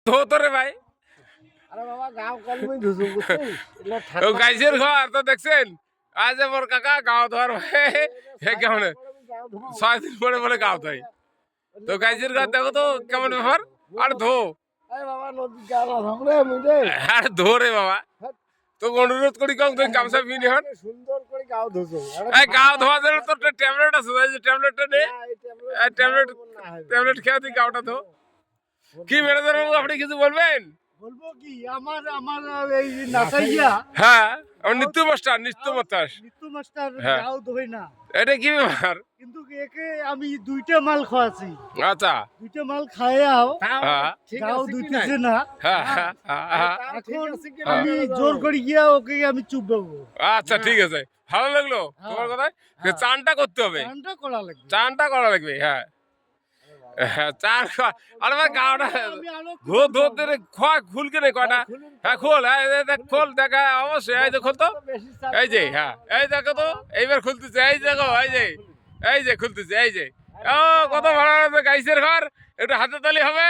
ধো তো রে ভাই। আরে বাবা গাঁও কলমই ধুসু বুঝছিস এগুলো ও ঠান্ডা গাইছের ঘর তো দেখছেন, আজ মোর কাকা গাও ধোয়ার ভাই কেমন 6 দিন পরে বলে গাও ধোয়। তো গাইছের ঘর দেখো তো কেমন ব্যাপার। আর ধো, আরে বাবা নদী গাও ধরে মুইরে আর ধো রে বাবা। তো অনুরোধ করি কম তুই গামছা পিনি হন। সুন্দর করে গাও ধুসু এই গাও ধোয়া জন্য তো ট্যাবলেট আছে, এই যে ট্যাবলেটটা নে, ট্যাবলেট খেয়ে তুই গাওটা ধো। কি ম্যানেজার বাবু আপনি কিছু বলবেন? বলবো কি আমার আমার এই নাসাইয়া হ্যাঁ, আমার নিত্য মাস্টার, নিত্য মাস্টার। নিতু মাস্টার হ্যাঁ। গাও ধোয় না, এটা কি ব্যাপার? কিন্তু একে আমি দুইটা মাল খাওয়াছি, আচ্ছা, দুইটা মাল খাইয়াও হ্যাঁ গাও ধুইতেছে না। হ্যাঁ হ্যাঁ, হ্যাঁ। এখন আমি জোর করে গিয়া ওকে আমি চুপ দেবো। আচ্ছা ঠিক আছে, ভালো লাগলো তোমার কথায়। চানটা করতে হবে, গানটা করা লাগবে। চানটা করা লাগবে। হ্যাঁ হ্যাঁ, চান আরে ভাই গাওটা আমি আরো ধো ধো রে, খোয়া খুলকে নে কয়টা। হ্যাঁ খোল, এই দেখ খোল, দেখা অবশ্যই। এই যে খোল তো, বেশি চাপ এই যে হ্যাঁ, এই দেখো তো এইবার খুলতেছে, এই দেখো, এই যে খুলতেছে, এই যে। ও কত ভালো লাগছে গাইছের ঘর। একটু হাতে তালি হবে,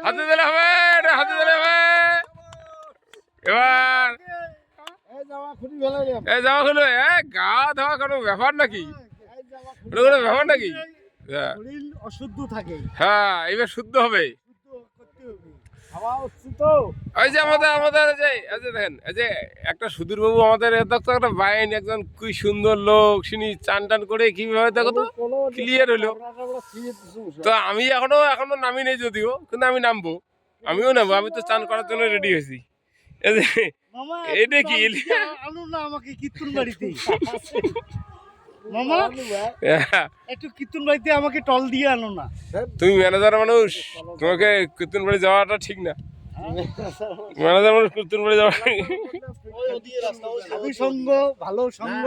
হাতে তালি হবে, একটু হাতে তালি হবে। এবার এই জামা খুলি ফেলাই এই জামা খুলো, গা ধোয়া কোনো ব্যাপার নাকি? ওটা কোনো ব্যাপার নাকি? হ্যাঁ শরীর অশুদ্ধ থাকে, হ্যাঁ, এবার শুদ্ধ হবে। শুদ্ধ করতে হবে। হাওয়া হচ্ছে তো ওই যে আমাদের এই যে দেখেন, এই যে একটা সুধীর বাবু আমাদের তো একটা বাইন, একজন কি সুন্দর লোক, শুনি চান টান করে কিভাবে দেখো তো ক্লিয়ার হলো। তো আমি এখনো নামি নেই যদিও, কিন্তু আমি নামবো, আমিও নামবো। আমি তো চান করার জন্য রেডি হয়েছি। এই যে মামা এটা কি? আনু না আমাকে কীর্তন বাড়িতে মামা একটু কীর্তন বাড়িতে আমাকে টল দিয়ে আনো না। তুমি ম্যানেজার মানুষ, তোমাকে কীর্তন বাড়ি যাওয়াটা ঠিক না। ম্যানেজার মানুষ কীর্তন বাড়ি যাওয়া সাধু সঙ্গ, ভালো সঙ্গ